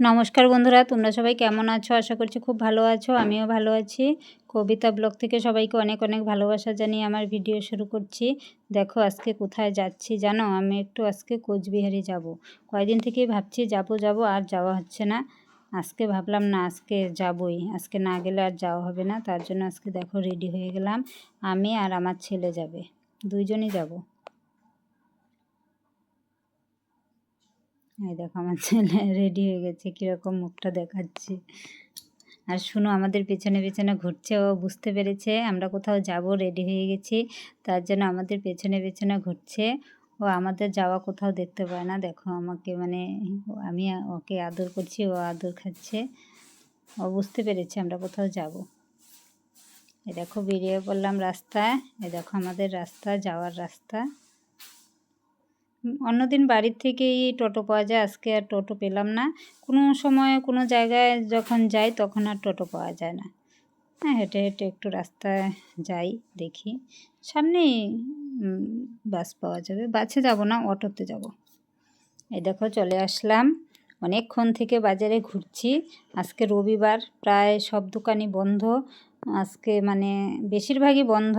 নমস্কার বন্ধুরা, তোমরা সবাই কেমন আছো? আশা করছি খুব ভালো আছো। আমিও ভালো আছি। কবিতা ব্লগ থেকে সবাইকে অনেক অনেক ভালোবাসা জানিয়ে আমার ভিডিও শুরু করছি। দেখো আজকে কোথায় যাচ্ছি জানো? আমি একটু আজকে কোচবিহারে যাব। কয়েকদিন থেকেই ভাবছি যাব আর যাওয়া হচ্ছে না। আজকে ভাবলাম না, আজকে যাবই। আজকে না গেলে আর যাওয়া হবে না। তার জন্য আজকে দেখো রেডি হয়ে গেলাম। আমি আর আমার ছেলে যাবে, দুইজনই যাব। এই দেখো আমার ছেলে রেডি হয়ে গেছে, কীরকম মুখটা দেখাচ্ছে। আর শুনো, আমাদের পেছনে পেছনে ঘুরছে। ও বুঝতে পেরেছে আমরা কোথাও যাব, রেডি হয়ে গেছি, তার জন্য আমাদের পেছনে পেছনে ঘুরছে। ও আমাদের যাওয়া কোথাও দেখতে পায় না। দেখো আমাকে, মানে আমি ওকে আদর করছি, ও আদর খাচ্ছে। ও বুঝতে পেরেছে আমরা কোথাও যাব। এ দেখো বেরিয়ে পড়লাম রাস্তায়। এ দেখো আমাদের রাস্তা, যাওয়ার রাস্তা। অন্যদিন বাড়ির থেকেই টোটো পাওয়া যায়, আজকে আর টোটো পেলাম না। কোনো সময় কোনো জায়গায় যখন যাই তখন আর টোটো পাওয়া যায় না। হ্যাঁ, হেঁটে হেঁটে একটু রাস্তায় যাই, দেখি সামনেই বাস পাওয়া যাবে। বাসে যাব না, অটোতে যাব। এই দেখো চলে আসলাম। অনেকক্ষণ থেকে বাজারে ঘুরছি। আজকে রবিবার, প্রায় সব দোকানই বন্ধ আজকে, মানে বেশিরভাগই বন্ধ,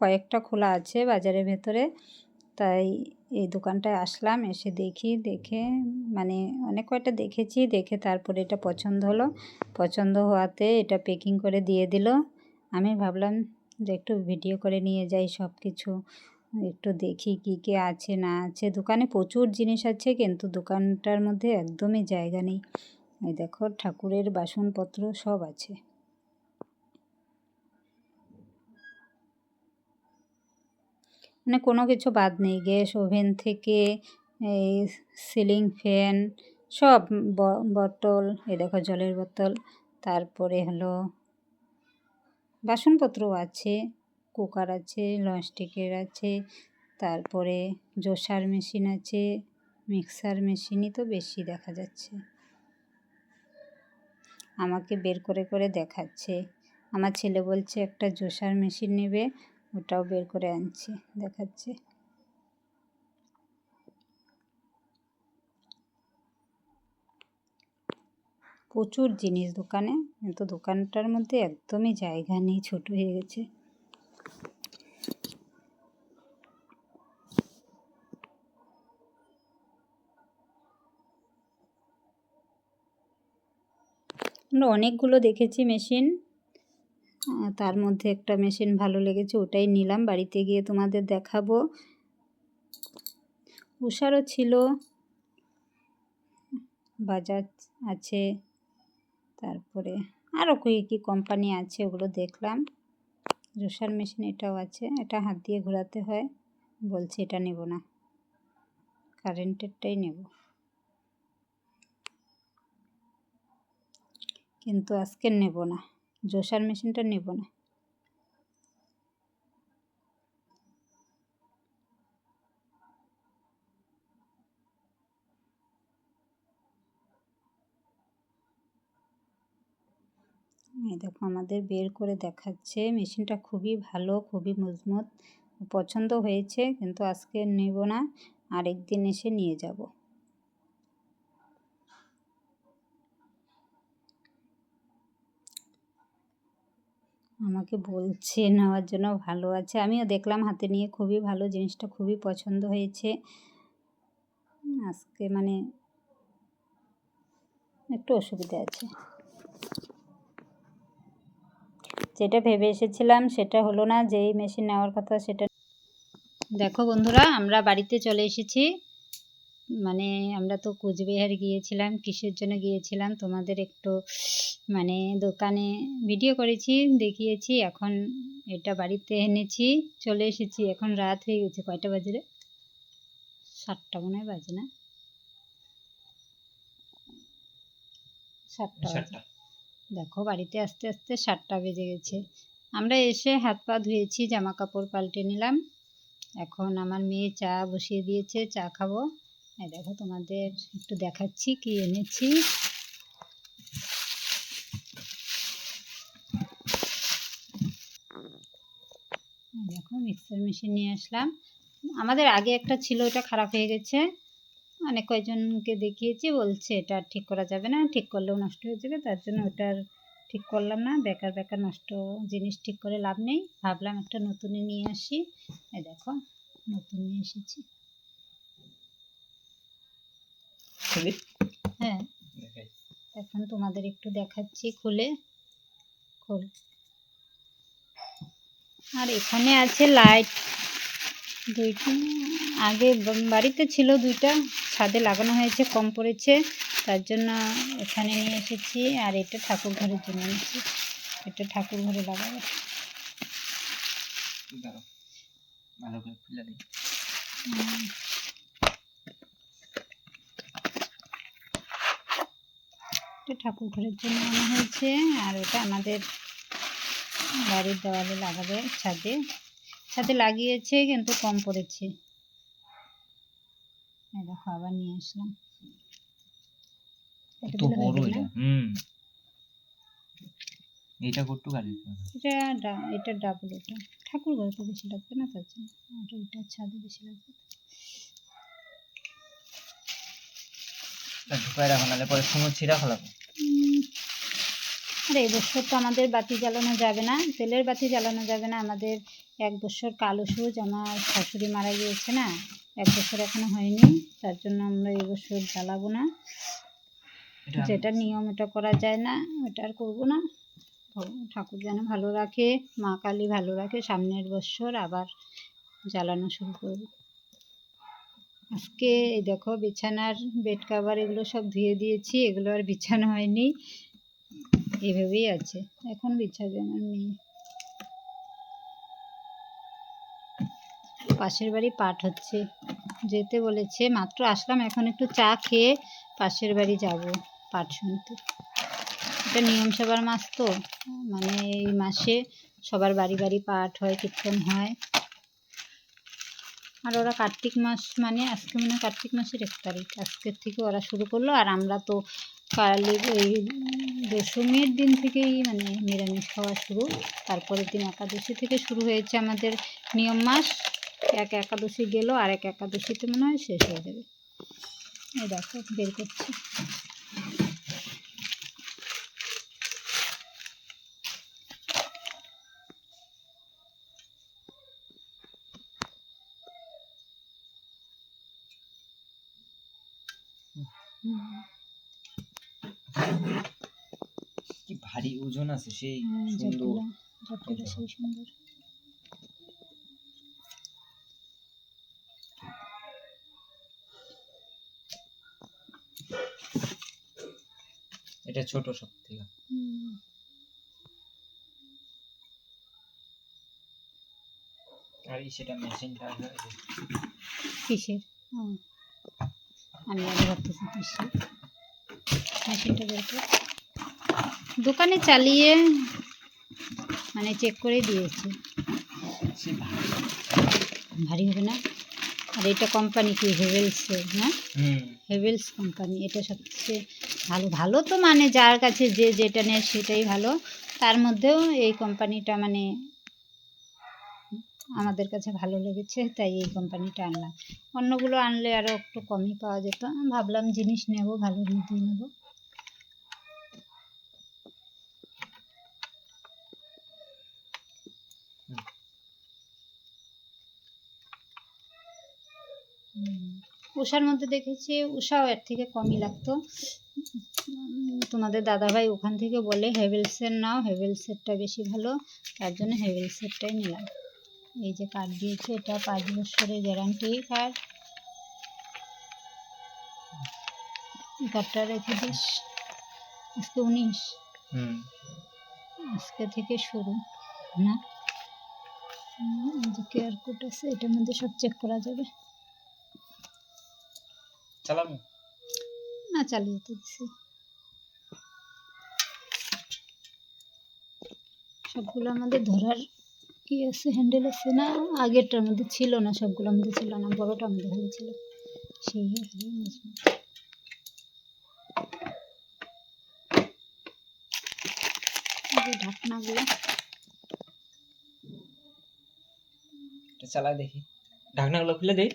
কয়েকটা খোলা আছে বাজারের ভেতরে। তাই এই দোকানটায় আসলাম, এসে দেখে মানে অনেক কয়টা দেখেছি, দেখে তারপরে এটা পছন্দ হলো। পছন্দ হওয়াতে এটা প্যাকিং করে দিয়ে দিল। আমি ভাবলাম যে একটু ভিডিও করে নিয়ে যাই, সব কিছু একটু দেখি কী কী আছে না আছে। দোকানে প্রচুর জিনিস আছে, কিন্তু দোকানটার মধ্যে একদমই জায়গা নেই। এই দেখো ঠাকুরের বাসনপত্র সব আছে। মানে কোনো কিছু বাদ নেই, গ্যাস ওভেন থেকে এই সিলিং ফ্যান সব, বোতল, এই দেখো জলের বোতল, তারপরে হলো বাসনপত্রও আছে, কুকার আছে, ননস্টিকের আছে, তারপরে জোসার মেশিন আছে, মিক্সার মেশিনই তো বেশি দেখা যাচ্ছে। আমাকে বের করে করে দেখাচ্ছে। আমার ছেলে বলছে একটা জোসার মেশিন নেবে, ওটাও বের করে আনছে, দেখাচ্ছে। প্রচুর জিনিস দোকানে, কিন্তু দোকানটার মধ্যে একদমই জায়গা নেই, ছোট হয়ে গেছে। আমরা অনেকগুলো দেখেছি মেশিন, তার মধ্যে একটা মেশিন ভালো লেগেছে, ওটাই নিলাম। বাড়িতে গিয়ে তোমাদের দেখাবো। উষারও ছিল, বাজাজ আছে, তারপরে আরও কী কোম্পানি আছে ওগুলো দেখলাম। জোসার মেশিন এটাও আছে, এটা হাত দিয়ে ঘোরাতে হয়। বলছি এটা নেব না, কারেন্টেরটাই নেব। কিন্তু আজকে নেব না, জোসার মেশিনটা নেব না। এই দেখো আমাদের বের করে দেখাচ্ছে। মেশিনটা খুবই ভালো, খুবই মজবুত, পছন্দ হয়েছে, কিন্তু আজকে নেব না, আরেক দিন এসে নিয়ে যাব। আমাকে বলছে নেওয়ার জন্য, ভালো আছে। আমিও দেখলাম হাতে নিয়ে, খুবই ভালো, জিনিসটা খুবই পছন্দ হয়েছে। আজকে মানে একটু অসুবিধা আছে। যেটা ভেবে এসেছিলাম সেটা হলো না, যেই মেশিন নেওয়ার কথা সেটা। দেখো বন্ধুরা, আমরা বাড়িতে চলে এসেছি। মানে আমরা তো কোচবিহার গিয়েছিলাম, কিসের জন্য গিয়েছিলাম তোমাদের একটু মানে দোকানে ভিডিও করেছি, দেখিয়েছি। এখন এটা বাড়িতে এনেছি, চলে এসেছি। এখন রাত হয়ে গেছে, কয়টা বাজে রে? 7টা মনে হয় বাজে, না 7টা বাজে। দেখো বাড়িতে আস্তে আস্তে 7টা বেজে গেছে। আমরা এসে হাত পা ধুয়েছি, জামা কাপড় পাল্টে নিলাম। এখন আমার মেয়ে চা বসিয়ে দিয়েছে, চা খাবো। এই দেখো তোমাদের একটু দেখাচ্ছি কি এনেছি। দেখো মিক্সার মেশিন নিয়ে আসলাম। আমাদের আগে একটা ছিল, ওটা খারাপ হয়ে গেছে। অনেক কয়জনকে দেখিয়েছি, বলছে এটা আর ঠিক করা যাবে না, ঠিক করলেও নষ্ট হয়ে যাবে, তার জন্য ওটা আর ঠিক করলাম না। বেকার বেকার নষ্ট জিনিস ঠিক করে লাভ নেই, ভাবলাম একটা নতুনই নিয়ে আসি। এই দেখো নতুন নিয়ে এসেছি। হ্যাঁ, এখন তোমাদের একটু দেখাচ্ছি খুলে। আর এখানে আছে লাইট দুইটা, আগে বাড়িতে ছিল দুইটা, ছাদে লাগানো হয়েছে, কম পড়েছে, তার জন্য এখানে নিয়ে এসেছি। আর এটা ঠাকুর ঘরের জন্য নিয়েছি, এটা ঠাকুর ঘরে লাগাবো। এটা ঠাকুর ঘরের জন্য আনা হয়েছে, আর ওটা আমাদের বাড়ির দেওয়ালে লাগাবে, ছাদে ছাদে লাগিয়েছে কিন্তু কম পড়েছে। দেখো আবার নিয়ে আসলাম। এটা ডাবল, এটা ঠাকুর ঘরে তো বেশি লাগবে না, তার জন্য এটা ছাদে বেশি লাগবে। আর এই বছর তো আমাদের বাতি জ্বালানো যাবে না, তেলের বাতি জ্বালানো যাবে না। আমাদের 1 বছর কালো সুজ, আমার শাশুড়ি মারা গিয়েছে না, 1 বছর এখনো হয়নি, তার জন্য আমরা এই বছর জ্বালাবো না। যেটা নিয়ম এটা করা যায় না, ওটা আর করবো না। ঠাকুর যেন ভালো রাখে, মা কালী ভালো রাখে, সামনের বছর আবার জ্বালানো শুরু করব। আজকে এই দেখো বিছানার বেড কাভার এগুলো সব ধুয়ে দিয়েছি, এগুলো আর বিছানো হয়নি, এভাবেই আছে, এখন বিছাবে আমার মেয়ে। পাশের বাড়ি পাঠ হচ্ছে, যেতে বলেছে, মাত্র আসলাম, এখন একটু চা খেয়ে পাশের বাড়ি যাব পাঠ শুনতে। এটা নিয়ম সবার মাস তো, মানে এই মাসে সবার বাড়ি বাড়ি পাঠ হয়, কীর্তন হয়। আর ওরা কার্তিক মাস, মানে আজকে মনে হয় কার্তিক মাসের 1 তারিখ, আজকের থেকে ওরা শুরু করলো। আর আমরা তো কালী ওই দশমীর দিন থেকেই মানে নিরামিষ খাওয়া শুরু, তারপরের দিন একাদশী থেকে শুরু হয়েছে আমাদের নিয়ম মাস। 1 একাদশী গেল, আর 1 একাদশীতে মনে হয় শেষ হয়ে যাবে। এই দেখো বের করছি। কি ভারী ওজন আছে, সেই সুন্দর, সেই সুন্দর। এটা ছোট সব থেকে। আর সেটা মেশিনটা কিসের? আমি আগে ভাবতেছি কিসের, মেশিনটা বের কর। দোকানে চালিয়ে মানে চেক করে দিয়েছে, ভারী হবে না। আর এটা কোম্পানি কি হেভেলসের না? হেভেলস কোম্পানি, এটা সবচেয়ে ভালো। ভালো তো মানে যার কাছে যে যেটা নেয় সেটাই ভালো, তার মধ্যেও এই কোম্পানিটা মানে আমাদের কাছে ভালো লেগেছে, তাই এই কোম্পানিটা আনলাম। অন্যগুলো আনলে আরও একটু কমই পাওয়া যেত, ভাবলাম জিনিস নেব, ভালো মধ্যেই নেব। উষার মধ্যে দেখেছি, উষাও এর থেকে কমই লাগতো। তোমাদের দাদাভাই ওখান থেকে বলে হেভেলসের নাও, হেভেলসেরটা বেশি ভালো, তার জন্য হেভেলসেরটাই নিলাম। এই যে কার্ড দিয়েছে, এটা 5 বছরের গ্যারান্টি কার্ড। এই কার্ডটা রেখে দিস। আজকে 19, আজকে থেকে শুরু না। যে কিউআর কোড আছে, এটার মধ্যে সব চেক করা যাবে। চালানো না, চালিয়ে তো দিছি। সবগুলো আমাদের ধরার কি আছে, হ্যান্ডেল আছে না, আগেরটার মধ্যে ছিল না, সবগুলোর মধ্যে ছিল না, বড়টার মধ্যে ভালো ছিল, সেই ঢাকনাগুলো চালাই দেখি, ঢাকনাগুলো খুলে দেই।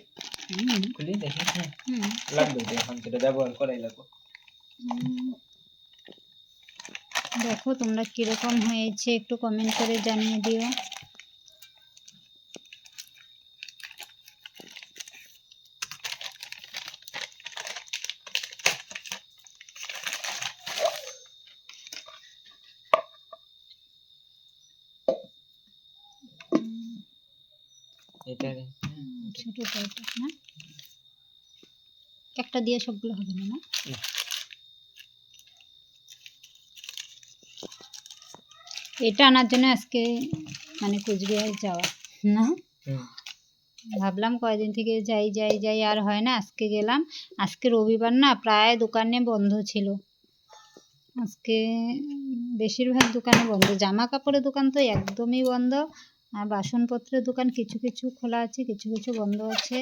খুলি দেখি। হ্যাঁ, হুম, লাগবে তো, এখন সেটা ব্যবহার করাই লাগবে। দেখো তোমরা কীরকম হয়েছে একটু কমেন্ট করে জানিয়ে দিও। এটা ছোট কয়টা না, একটা দিয়ে সবগুলো হবে না? এটা আনার জন্য আজকে মানে কুচবিহার যাওয়া না, ভাবলাম কয়দিন থেকে যাই যাই যাই আর হয় না, আজকে গেলাম। আজকে রবিবার না, প্রায় দোকানে বন্ধ ছিল আজকে, বেশিরভাগ দোকানে বন্ধ। জামা কাপড়ের দোকান তো একদমই বন্ধ, আর বাসনপত্রের দোকান কিছু কিছু খোলা আছে, কিছু কিছু বন্ধ আছে।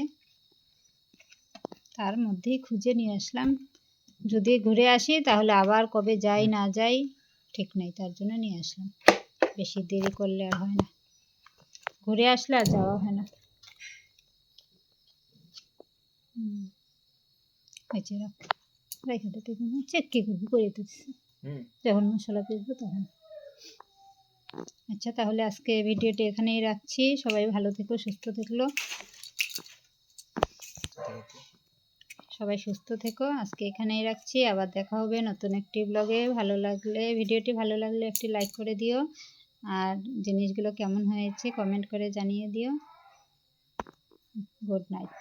তার মধ্যেই খুঁজে নিয়ে আসলাম, যদি ঘুরে আসি তাহলে আবার কবে যাই না যাই ঠিক নেই, তার জন্য নিয়ে আসলাম। বেশি দেরি করলে আর হয় না, ঘুরে আসলে আর যাওয়া হয় না। হয়েছে, রাখ, রেখে দিতে চেক কী করবি, করে দিচ্ছি যখন মশলা পিসবো তখন। আচ্ছা, তাহলে আজকে ভিডিওটি এখানেই রাখছি। সবাই ভালো থেকো, সুস্থ থেকো, সবাই সুস্থ থেকো। আজকে এখানেই রাখছি, আবার দেখা হবে নতুন একটি ব্লগে। ভালো লাগলে, ভিডিওটি ভালো লাগলে একটি লাইক করে দিও, আর জিনিসগুলো কেমন হয়েছে কমেন্ট করে জানিয়ে দিও। Good night.